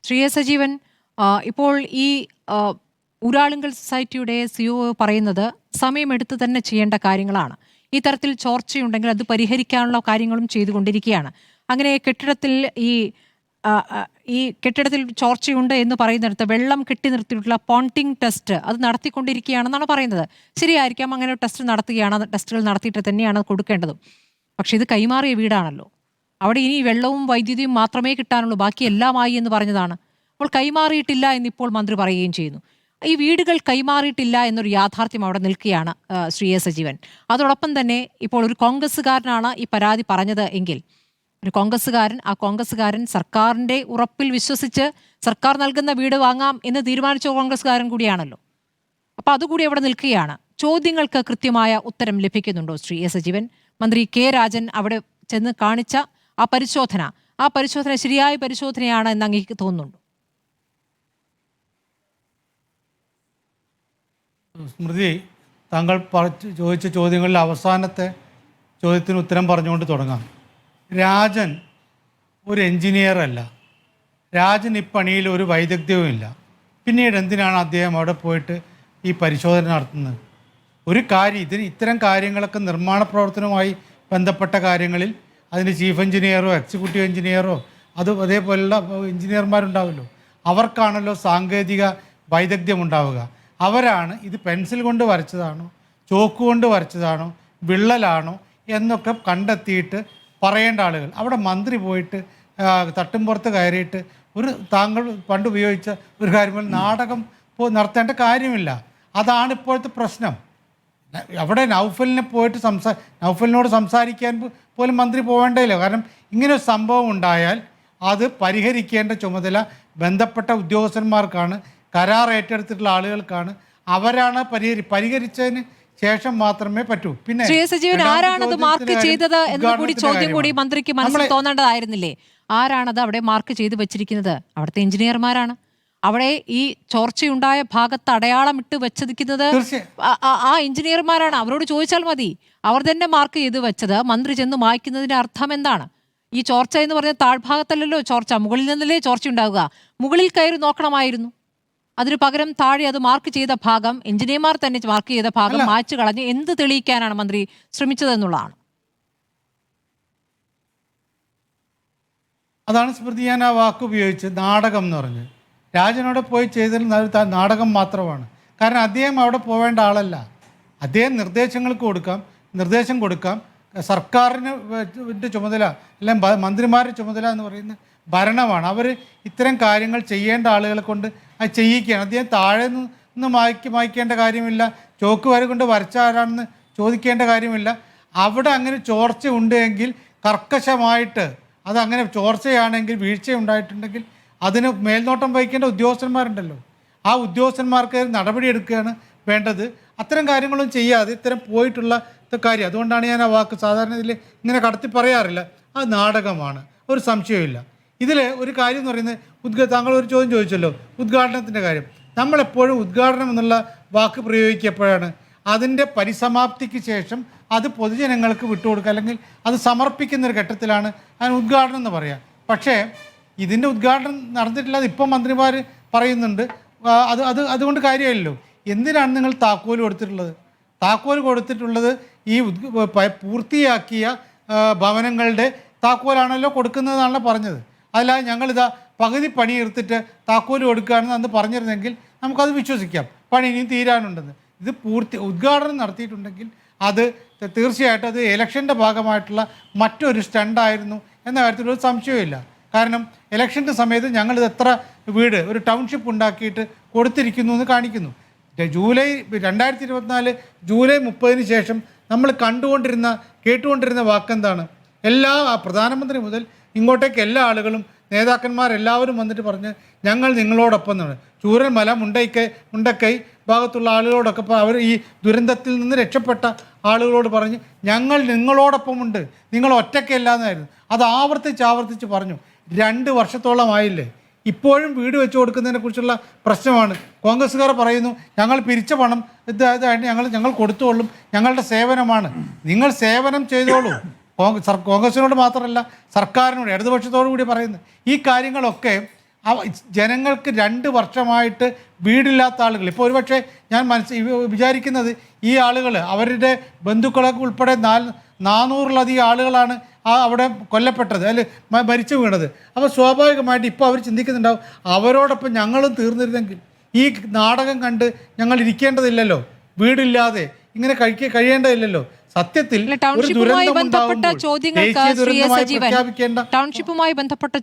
Shri A Sajeevan, ഇപ്പോൾ ഈ ഊരാളുങ്കൽ സൊസൈറ്റിയുടെ സിഒ പറയുന്നത് സമയമെടുത്ത് തന്നെ ചെയ്യേണ്ട കാര്യങ്ങളാണ്. ഈ തരത്തിൽ ചോർച്ചയുണ്ടെങ്കിൽ അത് പരിഹരിക്കാനുള്ള കാര്യങ്ങളും ചെയ്തുകൊണ്ടിരിക്കുകയാണ്. അങ്ങനെ ഈ കെട്ടിടത്തിൽ ചോർച്ചയുണ്ട് എന്ന് പറയുന്നിടത്ത് വെള്ളം കെട്ടി നിർത്തിയിട്ടുള്ള പോണ്ടിംഗ് ടെസ്റ്റ് അത് നടത്തിക്കൊണ്ടിരിക്കുകയാണെന്നാണ് പറയുന്നത്. ശരിയായിരിക്കാം, അങ്ങനെ ടെസ്റ്റ് നടത്തുകയാണ്, ടെസ്റ്റുകൾ നടത്തിയിട്ട് തന്നെയാണ് കൊടുക്കേണ്ടതും. പക്ഷെ ഇത് കൈമാറിയ വീടാണല്ലോ, അവിടെ ഇനി വെള്ളവും വൈദ്യുതിയും മാത്രമേ കിട്ടാനുള്ളൂ, ബാക്കി എല്ലാമായി എന്ന് പറഞ്ഞതാണ്. അപ്പോൾ കൈമാറിയിട്ടില്ല എന്നിപ്പോൾ മന്ത്രി പറയുകയും ചെയ്യുന്നു. ഈ വീടുകൾ കൈമാറിയിട്ടില്ല എന്നൊരു യാഥാർത്ഥ്യം അവിടെ നിൽക്കുകയാണ് ശ്രീ എ സജീവൻ. അതോടൊപ്പം തന്നെ ഇപ്പോൾ ഒരു കോൺഗ്രസ്സുകാരനാണ് ഈ പരാതി പറഞ്ഞത് എങ്കിൽ ഒരു കോൺഗ്രസ്സുകാരൻ സർക്കാരിൻ്റെ ഉറപ്പിൽ വിശ്വസിച്ച് സർക്കാർ നൽകുന്ന വീട് വാങ്ങാം എന്ന് തീരുമാനിച്ച കോൺഗ്രസ്സുകാരൻ കൂടിയാണല്ലോ. അപ്പോൾ അതുകൂടി അവിടെ നിൽക്കുകയാണ്. ചോദ്യങ്ങൾക്ക് കൃത്യമായ ഉത്തരം ലഭിക്കുന്നുണ്ടോ ശ്രീ എ സജീവൻ? മന്ത്രി കെ രാജൻ അവിടെ ചെന്ന് കാണിച്ച ആ പരിശോധന ശരിയായ പരിശോധനയാണ് എന്ന് അങ്ങേക്ക് തോന്നുന്നുണ്ടോ? സ്മൃതി, താങ്കൾ ചോദിച്ച ചോദ്യങ്ങളിൽ അവസാനത്തെ ചോദ്യത്തിന് ഉത്തരം പറഞ്ഞുകൊണ്ട് തുടങ്ങാം. രാജൻ ഒരു എൻജിനീയർ അല്ല. രാജൻ ഈ പണിയിൽ ഒരു വൈദഗ്ധ്യവും ഇല്ല. പിന്നീട് എന്തിനാണ് അദ്ദേഹം അവിടെ പോയിട്ട് ഈ പരിശോധന നടത്തുന്നത്? ഒരു കാര്യം, ഇത്തരം കാര്യങ്ങളൊക്കെ നിർമ്മാണ പ്രവർത്തനവുമായി ബന്ധപ്പെട്ട കാര്യങ്ങളിൽ അതിന് ചീഫ് എഞ്ചിനീയറോ എക്സിക്യൂട്ടീവ് എഞ്ചിനീയറോ അതേപോലുള്ള എഞ്ചിനീയർമാരുണ്ടാവുമല്ലോ, അവർക്കാണല്ലോ സാങ്കേതിക വൈദഗ്ധ്യം ഉണ്ടാവുക. അവരാണ് ഇത് പെൻസിൽ കൊണ്ട് വരച്ചതാണോ ചോക്ക് കൊണ്ട് വരച്ചതാണോ വിള്ളലാണോ എന്നൊക്കെ കണ്ടെത്തിയിട്ട് പറയേണ്ട ആളുകൾ. അവിടെ മന്ത്രി പോയിട്ട് തട്ടുംപുറത്ത് കയറിയിട്ട് താങ്കൾ പണ്ട് ഉപയോഗിച്ച ഒരു കാര്യം നാടകം നടത്തേണ്ട കാര്യമില്ല. അതാണ് ഇപ്പോഴത്തെ പ്രശ്നം. അവിടെ നൗഫലിനോട് സംസാരിക്കാൻ പോലും മന്ത്രി പോവേണ്ടതില്ല. കാരണം ഇങ്ങനെ ഒരു സംഭവം ഉണ്ടായാൽ അത് പരിഹരിക്കേണ്ട ചുമതല ബന്ധപ്പെട്ട ഉദ്യോഗസ്ഥന്മാർക്കാണ്, കരാർ ഏറ്റെടുത്തിട്ടുള്ള ആളുകൾക്കാണ്. അവരാണ് പരിഹരിച്ചതിന് ശേഷം മാത്രമേ പറ്റൂ. പിന്നെ ആരാണത് മാർക്ക് ചെയ്തത് എന്ന കൂടി ചോദ്യം കൂടി മന്ത്രിക്ക് മനസ്സിൽ തോന്നേണ്ടതായിരുന്നില്ലേ? ആരാണത് അവിടെ മാർക്ക് ചെയ്ത് വെച്ചിരിക്കുന്നത്? അവിടുത്തെ എഞ്ചിനീയർമാരാണ്. അവിടെ ഈ ചോർച്ചയുണ്ടായ ഭാഗത്ത് അടയാളം ഇട്ട് വെച്ചിരിക്കുന്നത് ആ എഞ്ചിനീയർമാരാണ്. അവരോട് ചോദിച്ചാൽ മതി. അവർ തന്നെ മാർക്ക് ചെയ്ത് വെച്ചത് മന്ത്രി ചെന്ന് മായ്ക്കുന്നതിന്റെ അർത്ഥം എന്താണ്? ഈ ചോർച്ച എന്ന് പറഞ്ഞാൽ താഴ്ഭാഗത്തല്ലല്ലോ ചോർച്ച, മുകളിൽ നിന്നല്ലേ ചോർച്ച ഉണ്ടാവുക. മുകളിൽ കയറി നോക്കണമായിരുന്നു. അതിനു പകരം താഴെ അത് മാർക്ക് ചെയ്ത ഭാഗം, എഞ്ചിനീയർമാർ തന്നെ മാർക്ക് ചെയ്ത ഭാഗം മായ്ച്ചു കളഞ്ഞ് എന്ത് തെളിയിക്കാനാണ് മന്ത്രി ശ്രമിച്ചതെന്നുള്ളതാണ്. അതാണ് സ്മൃതി ഞാൻ ആ വാക്ക് ഉപയോഗിച്ച് നാടകം എന്ന് പറഞ്ഞ്. രാജനോടെ പോയി ചെയ്തതിൽ നാടകം മാത്രമാണ്. കാരണം അദ്ദേഹം അവിടെ പോവേണ്ട ആളല്ല. അദ്ദേഹം നിർദ്ദേശം കൊടുക്കാം. സർക്കാരിൻ്റെ ചുമതല അല്ലെങ്കിൽ മന്ത്രിമാരുടെ ചുമതല എന്ന് പറയുന്ന ഭരണമാണ്. അവർ ഇത്തരം കാര്യങ്ങൾ ചെയ്യേണ്ട ആളുകളെ കൊണ്ട് അത് ചെയ്യിക്കുകയാണ്. അദ്ദേഹം താഴെ നിന്ന് മായ്ക്കേണ്ട കാര്യമില്ല, ചോക്ക് വര കൊണ്ട് വരച്ച ആരാണെന്ന് ചോദിക്കേണ്ട കാര്യമില്ല. അവിടെ അങ്ങനെ ചോർച്ച ഉണ്ടെങ്കിൽ കർക്കശമായിട്ട് അതങ്ങനെ ചോർച്ചയാണെങ്കിൽ വീഴ്ചയുണ്ടായിട്ടുണ്ടെങ്കിൽ അതിന് മേൽനോട്ടം വഹിക്കേണ്ട ഉദ്യോഗസ്ഥന്മാരുണ്ടല്ലോ, ആ ഉദ്യോഗസ്ഥന്മാർക്ക് നടപടിയെടുക്കുകയാണ് വേണ്ടത്. അത്തരം കാര്യങ്ങളൊന്നും ചെയ്യാതെ ഇത്തരം പോയിട്ടുള്ള കാര്യം, അതുകൊണ്ടാണ് ഞാൻ ആ വാക്ക് സാധാരണ ഇതിൽ ഇങ്ങനെ കടത്തി പറയാറില്ല. അത് നാടകമാണ്, ഒരു സംശയമില്ല. ഇതിൽ ഒരു കാര്യം എന്ന് പറയുന്നത് താങ്കൾ ഒരു ചോദ്യം ചോദിച്ചല്ലോ, ഉദ്ഘാടനത്തിൻ്റെ കാര്യം. നമ്മളെപ്പോഴും ഉദ്ഘാടനം എന്നുള്ള വാക്ക് പ്രയോഗിക്കപ്പോഴാണ് അതിൻ്റെ പരിസമാപ്തിക്ക് ശേഷം അത് പൊതുജനങ്ങൾക്ക് വിട്ടുകൊടുക്കുക അല്ലെങ്കിൽ അത് സമർപ്പിക്കുന്നൊരു ഘട്ടത്തിലാണ് അതിന് ഉദ്ഘാടനം എന്ന് പറയാം. പക്ഷേ ഇതിൻ്റെ ഉദ്ഘാടനം നടന്നിട്ടില്ലാതെ ഇപ്പം മന്ത്രിമാർ പറയുന്നുണ്ട്. അതുകൊണ്ട് കാര്യമില്ലല്ലോ. എന്തിനാണ് നിങ്ങൾ താക്കോൽ കൊടുത്തിട്ടുള്ളത്? താക്കോൽ കൊടുത്തിട്ടുള്ളത് ഈ പൂർത്തിയാക്കിയ ഭവനങ്ങളുടെ താക്കോലാണല്ലോ കൊടുക്കുന്നതെന്നാണല്ലോ പറഞ്ഞത്. അല്ലാതെ ഞങ്ങളിതാ പകുതി പണി എടുത്തിട്ട് താക്കോൽ കൊടുക്കുകയാണെന്ന് അന്ന് പറഞ്ഞിരുന്നെങ്കിൽ നമുക്കത് വിശ്വസിക്കാം, പണി ഇനിയും തീരാനുണ്ടെന്ന്. ഇത് ഉദ്ഘാടനം നടത്തിയിട്ടുണ്ടെങ്കിൽ അത് തീർച്ചയായിട്ടും അത് ഇലക്ഷൻ്റെ ഭാഗമായിട്ടുള്ള മറ്റൊരു സ്റ്റണ്ടായിരുന്നു എന്ന കാര്യത്തിൽ ഒരു സംശയമില്ല. കാരണം ഇലക്ഷൻ്റെ സമയത്ത് ഞങ്ങളിത് എത്ര വീട് ഒരു ടൗൺഷിപ്പ് ഉണ്ടാക്കിയിട്ട് കൊടുത്തിരിക്കുന്നു എന്ന് കാണിക്കുന്നു. 2024 ജൂലൈ 30 ശേഷം നമ്മൾ കേട്ടുകൊണ്ടിരുന്ന വാക്കെന്താണ്? പ്രധാനമന്ത്രി മുതൽ ഇങ്ങോട്ടേക്ക് എല്ലാ ആളുകളും നേതാക്കന്മാരെല്ലാവരും വന്നിട്ട് പറഞ്ഞ് ഞങ്ങൾ നിങ്ങളോടൊപ്പം എന്നാണ്. ചൂരൽമല മുണ്ടക്കൈ ഭാഗത്തുള്ള ആളുകളോടൊക്കെ അവർ ഈ ദുരന്തത്തിൽ നിന്ന് രക്ഷപ്പെട്ട ആളുകളോട് പറഞ്ഞ് ഞങ്ങൾ നിങ്ങളോടൊപ്പമുണ്ട്, നിങ്ങൾ ഒറ്റയ്ക്കല്ല എന്നായിരുന്നു. അത് ആവർത്തിച്ച് പറഞ്ഞു. 2 വർഷത്തോളമായില്ലേ. ഇപ്പോഴും വീട് വെച്ച് കൊടുക്കുന്നതിനെ കുറിച്ചുള്ള പ്രശ്നമാണ്. കോൺഗ്രസ്സുകാർ പറയുന്നു ഞങ്ങൾ പിരിച്ച പണം ഞങ്ങൾ കൊടുത്തോളും, ഞങ്ങളുടെ സേവനമാണ്. നിങ്ങൾ സേവനം ചെയ്തോളൂ. കോൺഗ്രസിനോട് മാത്രമല്ല സർക്കാരിനോട്, ഇടതുപക്ഷത്തോടു കൂടി പറയുന്നത് ഈ കാര്യങ്ങളൊക്കെ ജനങ്ങൾക്ക് 2 വർഷമായിട്ട് വീടില്ലാത്ത ആളുകൾ ഇപ്പോൾ ഒരുപക്ഷെ ഞാൻ വിചാരിക്കുന്നത് ഈ ആളുകൾ അവരുടെ ബന്ധുക്കളൊക്കെ ഉൾപ്പെടെ 400-ലധികം ആളുകളാണ് അവിടെ കൊല്ലപ്പെട്ടത് അല്ലെ മരിച്ചു വീണത്. അപ്പോൾ സ്വാഭാവികമായിട്ട് ഇപ്പോൾ അവർ ചിന്തിക്കുന്നുണ്ടാവും അവരോടൊപ്പം ഞങ്ങളും തീർന്നിരുന്നെങ്കിൽ ഈ നാടകം കണ്ട് ഞങ്ങൾ ഇരിക്കേണ്ടതില്ലല്ലോ, വീടില്ലാതെ ഇങ്ങനെ കഴിയേണ്ടതില്ലല്ലോ. സത്യത്തിൽ ടൗൺഷിപ്പുമായി ബന്ധപ്പെട്ട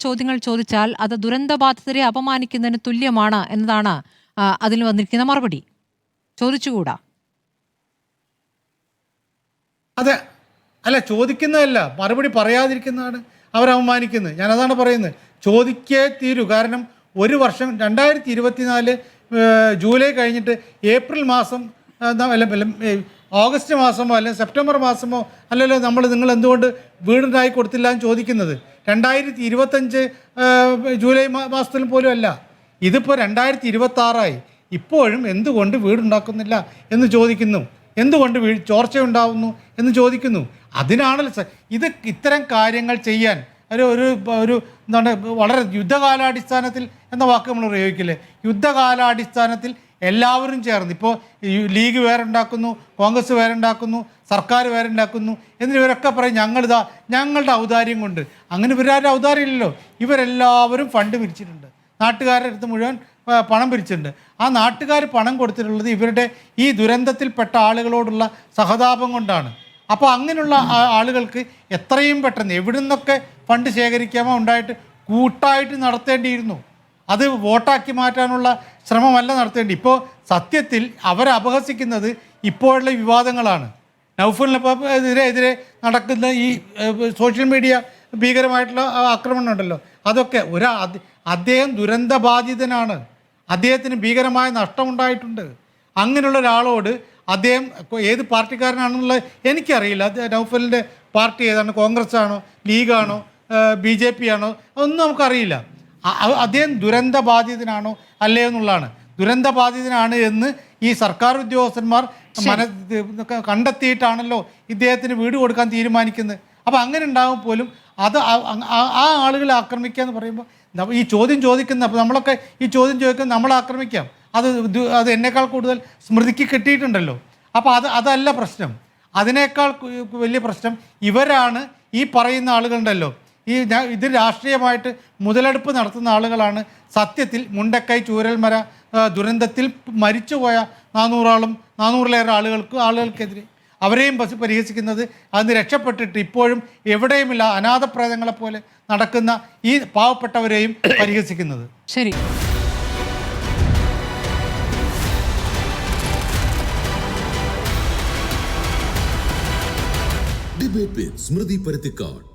ചോദ്യങ്ങൾ ചോദിച്ചാൽ അത് ദുരന്തബാധിതരെ അപമാനിക്കുന്നതിന് തുല്യമാണ് എന്നതാണ് അതിൽ വന്നിരിക്കുന്ന മറുപടി. ചോദിച്ചുകൂടാ? അതെ, അല്ല ചോദിക്കുന്നതല്ല, മറുപടി പറയാതിരിക്കുന്നതാണ് അവരവമാനിക്കുന്നത്. ഞാനതാണ് പറയുന്നത്, ചോദിക്കേ തീരൂ. കാരണം ഒരു വർഷം 2024 ജൂലൈ കഴിഞ്ഞിട്ട് ഏപ്രിൽ മാസം ഓഗസ്റ്റ് മാസമോ അല്ലെങ്കിൽ സെപ്റ്റംബർ മാസമോ അല്ലല്ലോ നിങ്ങൾ എന്തുകൊണ്ട് വീടുണ്ടായി കൊടുത്തില്ല എന്ന് ചോദിക്കുന്നത്. 2025 ജൂലൈ മാസത്തിൽ പോലും അല്ല, ഇതിപ്പോൾ 2026 ഇപ്പോഴും എന്തുകൊണ്ട് വീടുണ്ടാക്കുന്നില്ല എന്ന് ചോദിക്കുന്നു, എന്തുകൊണ്ട് ചോർച്ചയുണ്ടാവുന്നു എന്ന് ചോദിക്കുന്നു. അതിനാണല്ലോ ഇത്തരം കാര്യങ്ങൾ ചെയ്യാൻ ഒരു എന്താണ് വളരെ യുദ്ധകാലാടിസ്ഥാനത്തിൽ എന്ന വാക്ക് നമ്മൾ പ്രയോഗിക്കില്ലേ, യുദ്ധകാലാടിസ്ഥാനത്തിൽ എല്ലാവരും ചേർന്ന് ഇപ്പോൾ ലീഗ് വേറെ ഉണ്ടാക്കുന്നു, കോൺഗ്രസ് വേറെ ഉണ്ടാക്കുന്നു, സർക്കാർ വേറെ ഉണ്ടാക്കുന്നു എന്നിവരൊക്കെ പറയും ഞങ്ങളുടെ ഔദാര്യം കൊണ്ട്. അങ്ങനെ ഇവരാരും ഔദാര്യം ഇല്ലല്ലോ, ഇവരെല്ലാവരും ഫണ്ട് പിരിച്ചിട്ടുണ്ട്, നാട്ടുകാരുടെ അടുത്ത് മുഴുവൻ പണം പിരിച്ചിട്ടുണ്ട്. ആ നാട്ടുകാർ പണം കൊടുത്തിട്ടുള്ളത് ഇവരുടെ ഈ ദുരന്തത്തിൽപ്പെട്ട ആളുകളോടുള്ള സഹതാപം കൊണ്ടാണ്. അപ്പോൾ അങ്ങനെയുള്ള ആളുകൾക്ക് എത്രയും പെട്ടെന്ന് എവിടെ നിന്നൊക്കെ ഫണ്ട് ശേഖരിക്കാമോ ഉണ്ടായിട്ട് കൂട്ടായിട്ട് നടത്തേണ്ടിയിരുന്നു. അത് വോട്ടാക്കി മാറ്റാനുള്ള ശ്രമമല്ല നടത്തേണ്ടി. ഇപ്പോൾ സത്യത്തിൽ അവരപഹസിക്കുന്നത് ഇപ്പോഴുള്ള വിവാദങ്ങളാണ്. നൗഫലിനെതിരെ നടക്കുന്ന ഈ സോഷ്യൽ മീഡിയ ഭീകരമായിട്ടുള്ള ആക്രമണം ഉണ്ടല്ലോ, അതൊക്കെ അദ്ദേഹം ദുരന്തബാധിതനാണ്, അദ്ദേഹത്തിന് ഭീകരമായ നഷ്ടമുണ്ടായിട്ടുണ്ട്. അങ്ങനെയുള്ള ഒരാളോട് അദ്ദേഹം ഏത് പാർട്ടിക്കാരനാണെന്നുള്ളത് എനിക്കറിയില്ല. നൗഫലിൻ്റെ പാർട്ടി ഏതാണ്, കോൺഗ്രസ് ആണോ, ലീഗാണോ, BJP ആണോ, അതൊന്നും നമുക്കറിയില്ല. അദ്ദേഹം ദുരന്തബാധിതനാണോ അല്ലേ എന്നുള്ളതാണ്. ദുരന്തബാധിതനാണ് എന്ന് ഈ സർക്കാർ ഉദ്യോഗസ്ഥന്മാർ കണ്ടെത്തിയിട്ടാണല്ലോ ഇദ്ദേഹത്തിന് വീട് കൊടുക്കാൻ തീരുമാനിക്കുന്നത്. അപ്പോൾ അങ്ങനെ ഉണ്ടാകും പോലും അത് ആ ആളുകളെ ആക്രമിക്കുക എന്ന് പറയുമ്പോൾ ഈ ചോദ്യം ചോദിക്കുന്ന, അപ്പോൾ നമ്മളൊക്കെ ഈ ചോദ്യം ചോദിക്കുന്നത് നമ്മളെ ആക്രമിക്കാം, അത് എന്നേക്കാൾ കൂടുതൽ സ്മൃതിക്ക് കിട്ടിയിട്ടുണ്ടല്ലോ. അപ്പോൾ അതല്ല പ്രശ്നം. അതിനേക്കാൾ വലിയ പ്രശ്നം ഇവരാണ്. ഈ പറയുന്ന ആളുകളുണ്ടല്ലോ, ഇത് രാഷ്ട്രീയമായിട്ട് മുതലെടുപ്പ് നടത്തുന്ന ആളുകളാണ്. സത്യത്തിൽ മുണ്ടക്കൈ ചൂരൽമല ദുരന്തത്തിൽ മരിച്ചുപോയ 400-ലേറെ ആളുകൾക്കെതിരെ അവരെയും പരിഹസിക്കുന്നത്, അതിന് രക്ഷപ്പെട്ടിട്ട് ഇപ്പോഴും എവിടെയുമില്ല അനാഥപ്രേതങ്ങളെപ്പോലെ നടക്കുന്ന ഈ പാവപ്പെട്ടവരെയും പരിഹസിക്കുന്നത്. ശരി. ഡിബേറ്റ് വിത്ത് സ്മൃതി പരുത്തിക്കാട്.